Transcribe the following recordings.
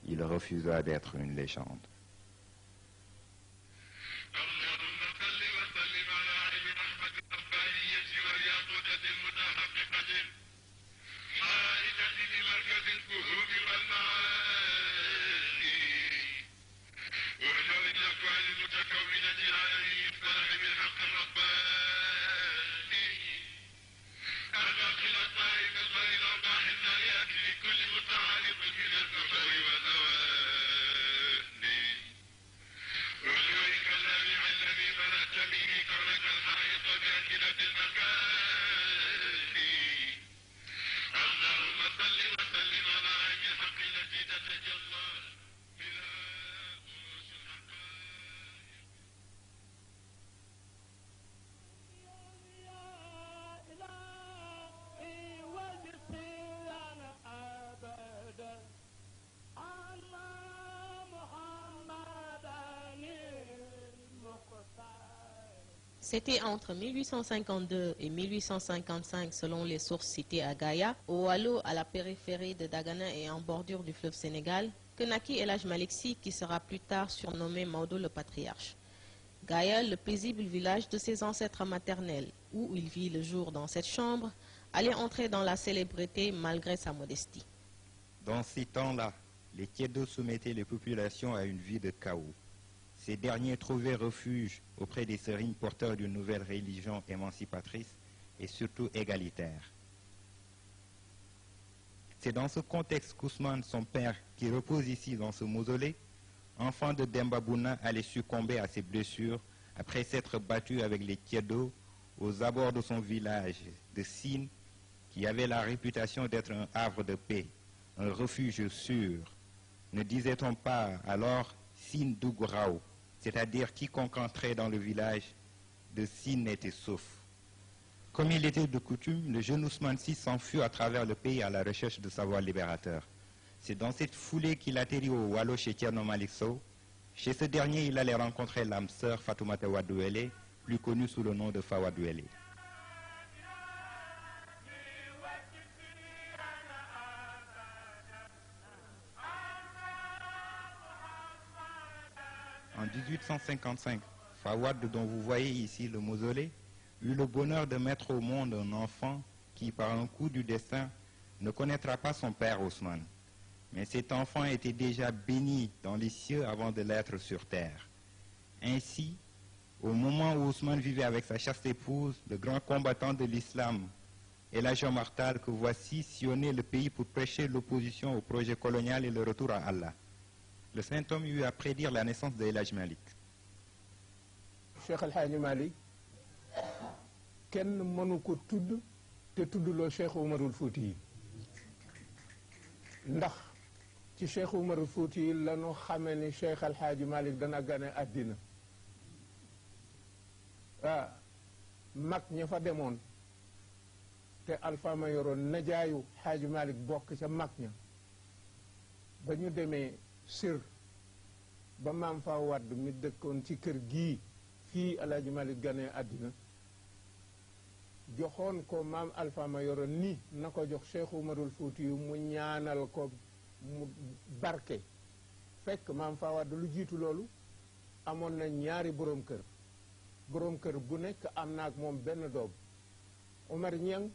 il refusa d'être une légende. C'était entre 1852 et 1855 selon les sources citées à Gaïa, au Waalo, à la périphérie de Dagana et en bordure du fleuve Sénégal, que naquit El Hadj Malick Sy, qui sera plus tard surnommé Maodo le patriarche. Gaïa, le paisible village de ses ancêtres maternels, où il vit le jour dans cette chambre, allait entrer dans la célébrité malgré sa modestie. Dans ces temps-là, les Tiédos soumettaient les populations à une vie de chaos. Ces derniers trouvaient refuge auprès des sérignes porteurs d'une nouvelle religion émancipatrice et surtout égalitaire. C'est dans ce contexte qu'Ousmane, son père, qui repose ici dans ce mausolée, enfant de Demba Bouna, allait succomber à ses blessures après s'être battu avec les Tiédos aux abords de son village de Sine, qui avait la réputation d'être un havre de paix, un refuge sûr. Ne disait-on pas alors Sine Dougourao, c'est-à-dire quiconque entrait dans le village de Sine était sauf. Comme il était de coutume, le jeune Ousmane Sy s'enfuit à travers le pays à la recherche de sa voie libérateur. C'est dans cette foulée qu'il atterrit au Waalo chez Thierno Malick Sow. Chez ce dernier, il allait rencontrer l'âme sœur Fatoumata Wadouélé, plus connue sous le nom de Fa Wadouélé. En 1855, Fawad, dont vous voyez ici le mausolée, eut le bonheur de mettre au monde un enfant qui, par un coup du destin, ne connaîtra pas son père Ousmane. Mais cet enfant était déjà béni dans les cieux avant de l'être sur terre. Ainsi, au moment où Ousmane vivait avec sa chaste épouse, le grand combattant de l'islam, El Hadj Omar Tall, que voici sillonner le pays pour prêcher l'opposition au projet colonial et le retour à Allah. Le saint homme eut à prédire la naissance de El Hadj Malick. Cheikh El Hadj Malick kenn mënu ko tudd te tuddloo Cheikh Oumarul Fouti yi ndax ci Cheikh Oumarul Fouti yi la ñu xamee ni Cheikh El Hadj Malick dana gane àddina mag ña fa demoon te Alpha ma yoroon najaayu Hadj Malick bokk ca mag ña ba ñu demee sir ba maam fa wadd mi dëkkoon ci kër gii fii El Hadj Malick gane àddina joxoon ko maam Alpha ma yoroon ni na ko jox Cheikh Oumarul Fouti yu mu ñaanal ko mu barke fekk maam fa wadd lu jiitu loolu amoon na ñaari borom kër bu nekk am na ak moom benn doom Omar Ñang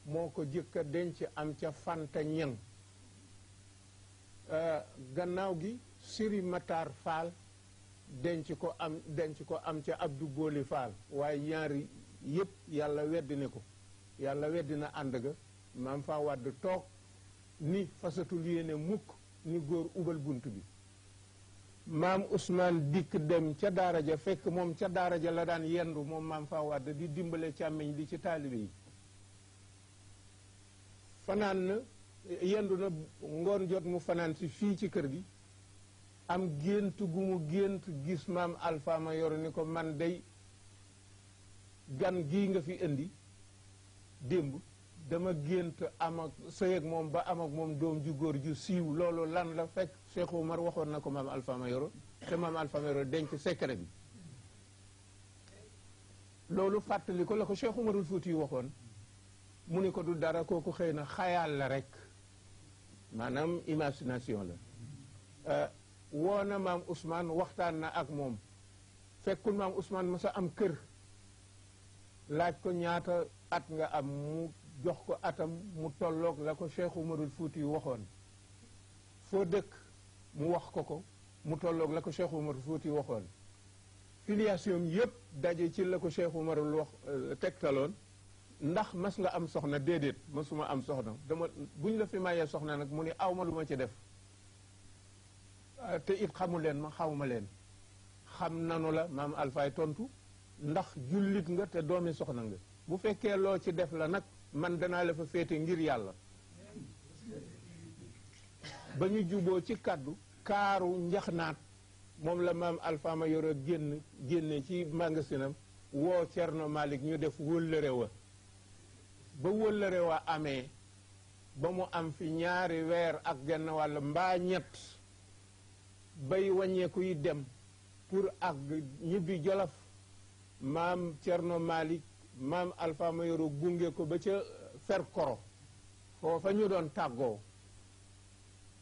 moo ko jëkk a denc am ca Fanta Ñang gannaaw gi Siri Matar Fall denc ko am ca Abdou Boli Fall waaye ñaari yépp yàlla weddine ko yàlla weddina ànd ga maam fa wadd toog ni fasatul yéene mukk ni góor ubal bunt bi maam Ousmane dikk dem ca daara ja fekk moom ca daara ja la daan yendu moom maam fa wadd di dimbale càmmiñ li ci taalibe yi fanaan na yendu na ngoon jot mu fanaan si fii ci kër gi am gént gu mu gént gis maam Alpha ma yor ni ko man day gan gii nga fi indi démb dama gént am ak sëy ak moom ba am ak moom doom ju góor ju siiw loolu lan la fekk Cheikh Oumar waxoon na ko maam Alpha ma yoro te maam Alpha ma yoro denc secret bi loolu fàttali ko la ko Cheikh Oumarul Fouti yu waxoon mu ni ko du dara kooku xëy na xayaal la rek maanaam imagination la woo na maam Ousmane waxtaan na ak moom fekkul maam Ousmane masa am kër laaj ko ñaata at nga am mu jox ko atam mu tolloog la ko Cheikh Umarul Fuuti waxoon foo dëkk mu wax ko mu tolloog la ko Cheikh Umarul Fuuti waxoon filiation yépp daje ci la ko Cheikh Umarul wax tegtaloon ndax mas nga am soxna déedéet masuma am soxna dama buñ la fi mayee soxna nag mu ni awma lu ma ci def te it xamu leen ma xawma leen xam nanu la maam Alfaay tontu ndax jullit nga te doomi soxna nga bu fekkee loo ci def la nag man danaa la fa féete ngir yàlla ba ñu juboo ci kaddu kaaru njaxnaat moom la maam Alpha ma yoro génne ci magasinam woo Cerno Malik ñu def wëllëre wa ba wëllëre wa amee ba mu am fi ñaari weer ak genn wàll mbaa ñett bay wàññeeku yi dem pour ak ñibbi Jolof maam Cerno Malik maam Alpha ma yoro gunge ko ba ca fer koro foofa ñu doon tàggoo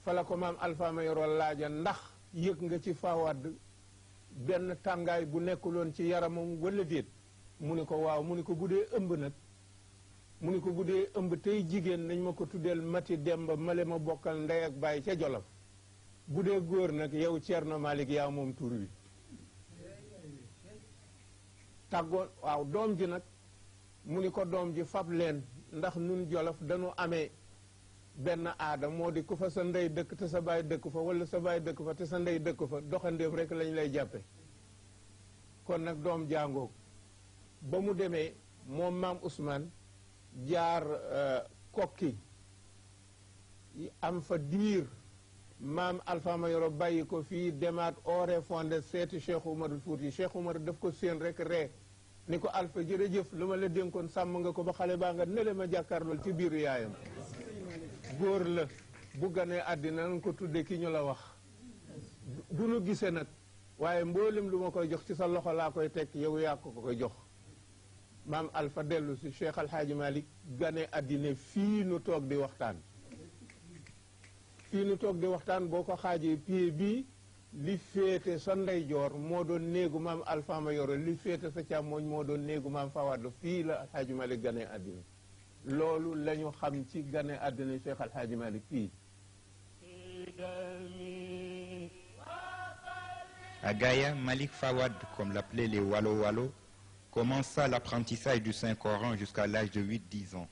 fa la ko maam Alpha ma yoro laaja ndax yëg nga ci Fawad benn tàngaay bu nekkuloon ci yaramam wala déet mu ni ko waaw mu ni ko bu dee ëmb nag mu ni ko bu dee ëmb tey jigéen nañ ma ko tuddeel Mati Demba male ma bokkal ndey ak baay ca Jolof bu dee góor nag yow Cerno Malik yaa moom tur wi tàggoon waaw doom ji nag mu ni ko doom ji fab leen ndax nun Jolof dañu amee benn aada moo di ku fa sa ndey dëkk te sa baay dëkk fa wala sa baay dëkk fa te sa ndey dëkk fa doxandéem rek lañ lay jàppe kon nag doom jàngoog ba mu demee moom maam Ousmane jaar kokki am fa diir maam Alpha ma yoro bàyyi ko fii demaat ore fondé seeti Cheikh Umarul Fuuti Cheikh Umar daf ko séen rek ree ni ko Alpha jërëjëf lu ma la dénkoon sàmm nga ko ba xale baa nga nele ma jàkkaarlool ci biiru yaayam góor la bu ganee àddina nañ ko tudde ki ñu la wax du nu gisee nag waaye mboolem lu ma koy jox ci sa loxo laa koy teg yow yaa ko koy jox maam Alpha dellu si Cheikh Alhaaji Malik ganee àddina fii nu toog di waxtaan fii nu toog di waxtaan boo ko xaajee pied bii li féete sa ndeyjoor moo doon néegu maam Alpha ma yoro li féete sa càmmooñ moo doon néegu maam Fawad fii la Alhaaji Malik ganee àddina loolu lañu xam ci gane àddina Cheikh Alhaaji Malik fii. À Gaïa, Malik Fawad, comme l'appelaient les Walo-Walo, commença l'apprentissage du Saint-Coran jusqu'à l'âge de 8-10 ans.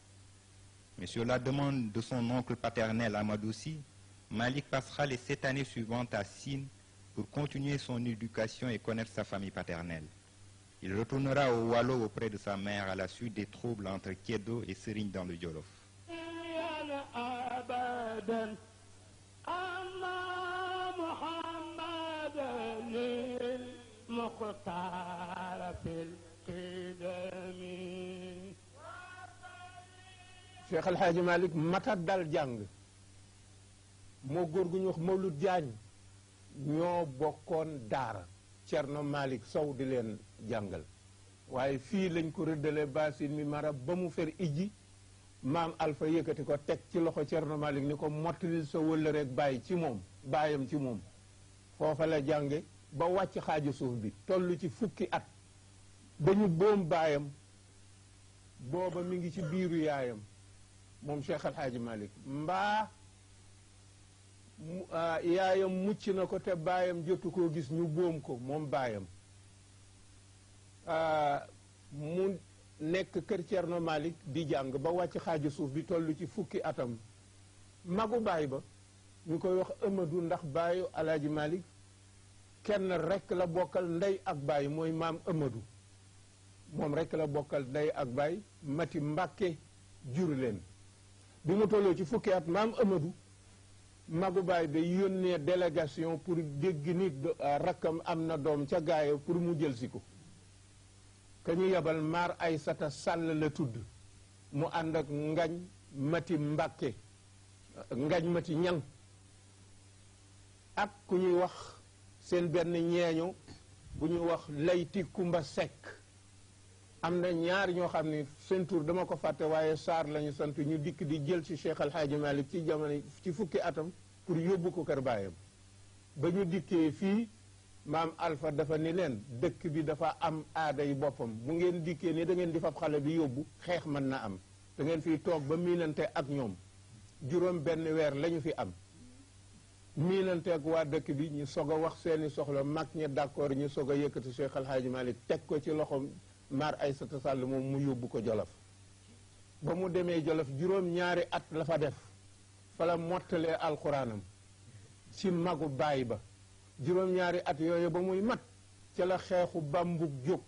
Mais sur la demande de son oncle paternel Amadou Sy, Malik passera les 7 années suivantes à Sine pour continuer son éducation et connaître sa famille paternelle. Il retournera au Walo auprès de sa mère à la suite des troubles entre Kédo et Serigne dans le Jolof. Cheikh Alhaaji Malik mata dal jàng moo góor gu ñu wax Mawlud Jaañ ñoo bokkoon daara Cerno Malik Sow di leen jàngal waaye fii lañ ko rëddale basin mi mara ba mu fer ijji maam Alpha yëkkati ko teg ci loxo Cerno Malik ni ko mottalil sa wëllëre rek bàyyi ci moom bàyyam ci moom foofa la jànge ba wàcc xaaju suuf bi toll ci fukki at dañu boom baayam booba mi ngi ci biiru yaayam moom Cheikh Alhaaji Malik mbaa yaayam mucc na ko te baayam jotu koo gis ñu boom ko moom baayam mu nekk kër Cerno Malik di jàng ba wàcc xaaju suuf bi toll ci fukki atam magu baay ba ñu koy wax Amadou ndax baayu Alhaaji Malik kenn rekk la bokkal ndey ak baay mooy maam Amadou moom rekk la bokkal ndey ak baay Mati Mbàkke jur leen bi mu tolloo ci fukki at maam Amadou magu baay ba yónnee délégation pour dégg nit rakkam am na doom ca gaaya pour mu jël si ko ka ñu yebal maar Aysata Sàll la tudd mu ànd ak Ngañ Mati Mbàkke Ngañ Mati Ñang ak ku ñuy wax seen benn ñeeño bu ñuy wax Layti Kumba Sekk am na ñaar ñoo xam ne seen tur dama ko fàtte waaye Saar lañu sant ñu dikk di jël ci Cheikh Alhaaji Malik ci jamono ci fukki atam pour yóbbu ko kër baayam ba ñu dikkee fii maam Alpha dafa ni leen dëkk bi dafa am aada yi boppam bu ngeen dikkee ni da ngeen di fab xale bi yóbbu xeex mën na am da ngeen fiy toog ba miinante ak ñoom juróom benn weer lañu fi am miinante ak waa dëkk bi ñu soog a wax seeni soxla mag ñi d'accord ñu soog a yëkkati Cheikh El Hadji Malick teg ko ci loxo Mar Aïssata Sall moom mu yóbbu ko Jolof ba mu demee Jolof juróom ñaari at la fa def fa la mottalee alxuraanam ci magu baay ba juróom ñaari at yooyu ba muy mat ca la xeexu bambug jóg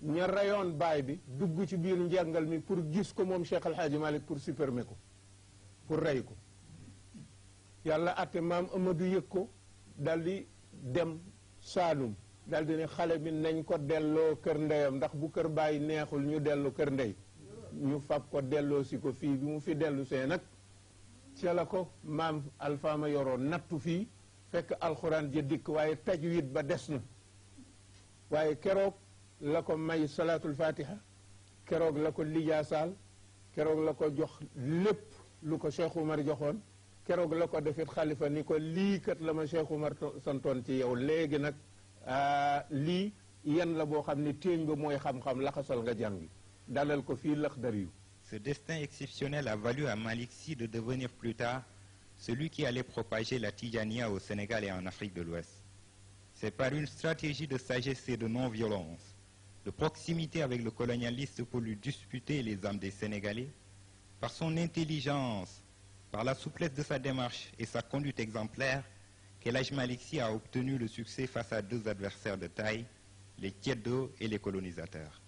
ña reyoon baay bi dugg ci biir njàngal mi pour gis ko moom Cheikh El Hadji Malick pour supprimer ko pour rey ko yàlla atte maam Amadou yëg ko daldi dem Saalum daldi ne xale bi nañ ko delloo kër ndeyam ndax bu kër bàyyi neexul ñu dellu kër ndey ñu fab ko delloo si ko fii bi mu fi dellu see nag ca la ko maam Alpha ma yoroon nattu fii fekk alxuraan ja dikk waaye tajwid ba des na waaye keroog la ko may salaatul fatiha keroog la ko lijaasaal keroog la ko jox lépp lu ko Cheikh Oumar joxoon keroog la ko defit xalifa ni ko lii kat la ma Cheikh Oumar santoon ci yow léegi nag lii yan la boo xam ne téeñ ba mooy xam-xam laxasal nga jàngi dalal ko fii Laxdari yu. Ce destin exceptionnel a valu à Malick Sy de devenir plus tard celui qui allait propager la Tidjania au Sénégal et en Afrique de l'Ouest. C'est par une stratégie de sagesse et de non-violence, de proximité avec le colonialiste pour lui disputer les âmes des Sénégalais, par son intelligence, par la souplesse de sa démarche et sa conduite exemplaire, qu'El Hadji Malick Sy a obtenu le succès face à deux adversaires de taille, les Tieddo et les colonisateurs.